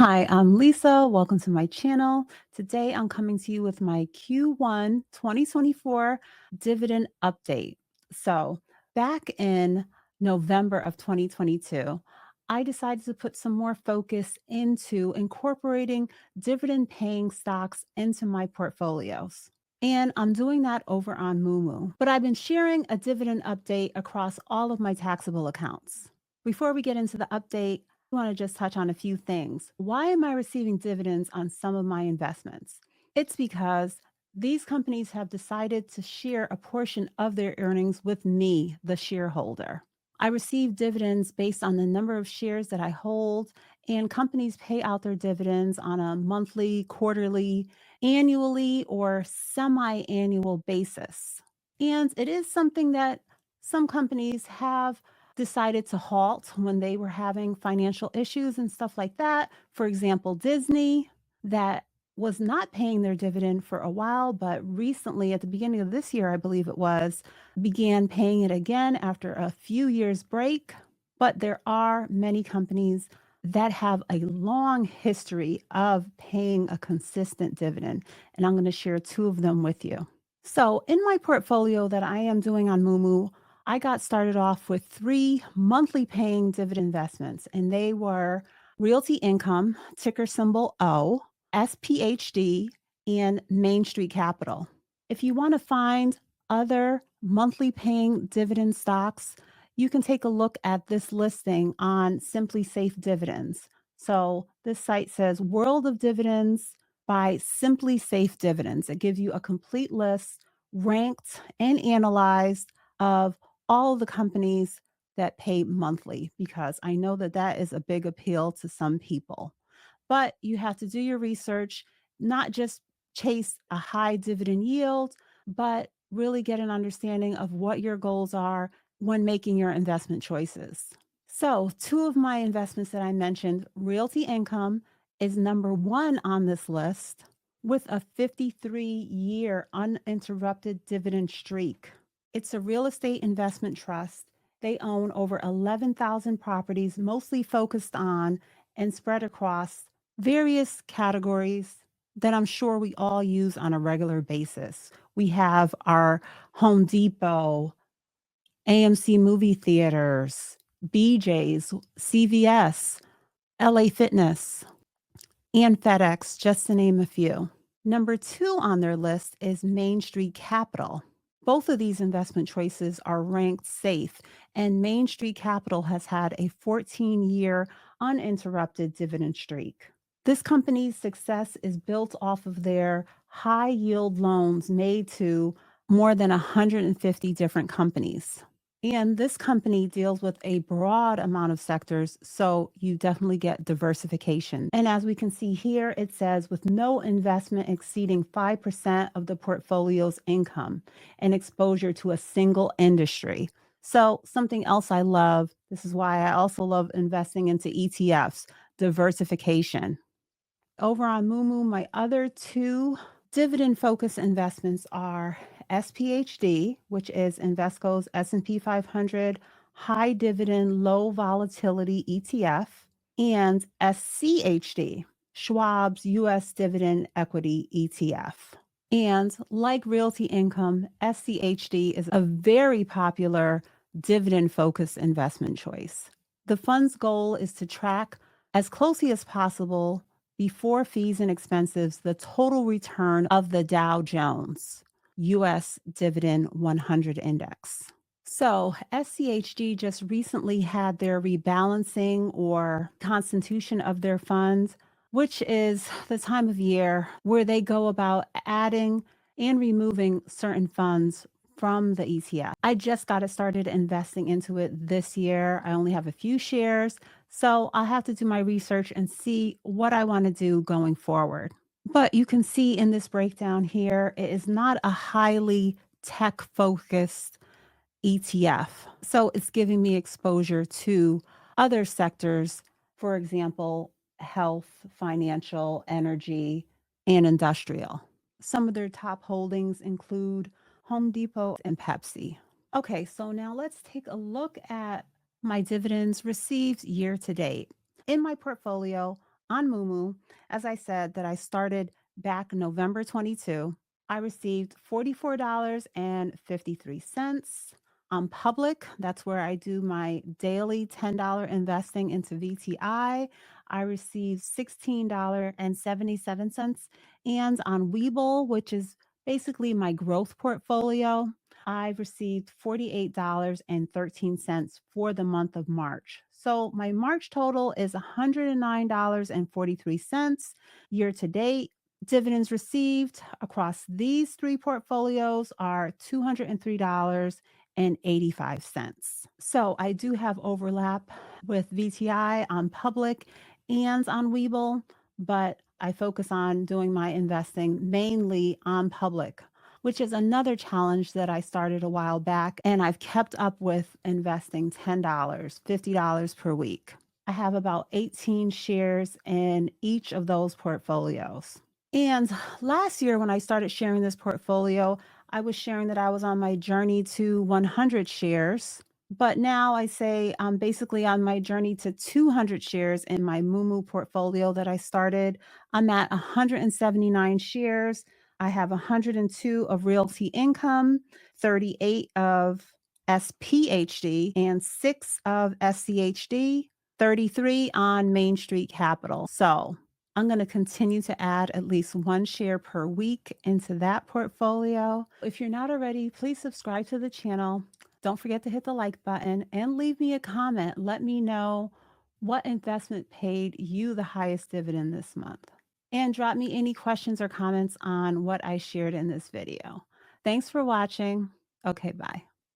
Hi, I'm Lisa. Welcome to my channel. Today I'm coming to you with my Q1 2024 dividend update. So, back in November of 2022, I decided to put some more focus into incorporating dividend paying stocks into my portfolios. And I'm doing that over on MooMoo. But I've been sharing a dividend update across all of my taxable accounts. Before we get into the update, I want to just touch on a few things. Why am I receiving dividends on some of my investments? It's because these companies have decided to share a portion of their earnings with me, the shareholder. I receive dividends based on the number of shares that I hold, and companies pay out their dividends on a monthly, quarterly, annually, or semi annual basis. And it is something that some companies have decided to halt when they were having financial issues and stuff like that. For example, Disney, that was not paying their dividend for a while, but recently, at the beginning of this year, I believe it was, began paying it again after a few years break. But there are many companies that have a long history of paying a consistent dividend, and I'm going to share two of them with you. So, in my portfolio that I am doing on MooMoo, I got started off with three monthly paying dividend investments, and they were Realty Income, ticker symbol O, SPHD, and Main Street Capital. If you want to find other monthly paying dividend stocks, you can take a look at this listing on Simply Safe Dividends. So this site says World of Dividends by Simply Safe Dividends. It gives you a complete list, ranked and analyzed, of all the companies that pay monthly, because I know that that is a big appeal to some people. But you have to do your research, not just chase a high dividend yield, but really get an understanding of what your goals are when making your investment choices. So, two of my investments that I mentioned, Realty Income is number one on this list with a 53-year uninterrupted dividend streak. It's a real estate investment trust. They own over 11,000 properties, mostly focused on and spread across various categories that I'm sure we all use on a regular basis. We have our Home Depot, AMC movie theaters, BJ's, CVS, LA Fitness, and FedEx, just to name a few. Number two on their list is Main Street Capital. Both of these investment choices are ranked safe, and Main Street Capital has had a 14-year uninterrupted dividend streak. This company's success is built off of their high yield loans made to more than 150 different companies. And this company deals with a broad amount of sectors, so you definitely get diversification. And as we can see here, it says with no investment exceeding 5% of the portfolio's income and exposure to a single industry. So, something else I love, this is why I also love investing into ETFs, diversification. Over on MooMoo, my other two dividend focused investments are SPHD, which is Invesco's S&P 500 high dividend, low volatility ETF, and SCHD, Schwab's US dividend equity ETF. And like Realty Income, SCHD is a very popular dividend focused investment choice. The fund's goal is to track as closely as possible, before fees and expenses, the total return of the Dow Jones US Dividend 100 Index. So, SCHD just recently had their rebalancing or constitution of their funds, which is the time of year where they go about adding and removing certain funds from the ETF. I just got it started investing into it this year. I only have a few shares, so I'll have to do my research and see what I want to do going forward. But you can see in this breakdown here, it is not a highly tech focused ETF. So it's giving me exposure to other sectors, for example, health, financial, energy, and industrial. Some of their top holdings include Home Depot and Pepsi. Okay, so now let's take a look at my dividends received year to date. In my portfolio, on MooMoo. As I said, that I started back November 22. I received $44.53. On Public, that's where I do my daily $10 investing into VTI. I received $16.77. And on Webull, which is basically my growth portfolio, I received $48.13 for the month of March. So my March total is $109.43 year to date. Dividends received across these three portfolios are $203.85. So I do have overlap with VTI on Public and on Webull, but I focus on doing my investing mainly on Public, which is another challenge that I started a while back. And I've kept up with investing $10, $50 per week. I have about 18 shares in each of those portfolios. And last year, when I started sharing this portfolio, I was sharing that I was on my journey to 100 shares. But now I say I'm basically on my journey to 200 shares in my MooMoo portfolio that I started. I'm at 179 shares. I have 102 of Realty Income, 38 of SPHD, and 6 of SCHD, 33 on Main Street Capital. So I'm going to continue to add at least one share per week into that portfolio. If you're not already, please subscribe to the channel. Don't forget to hit the like button and leave me a comment. Let me know what investment paid you the highest dividend this month. And drop me any questions or comments on what I shared in this video. Thanks for watching. Okay, bye.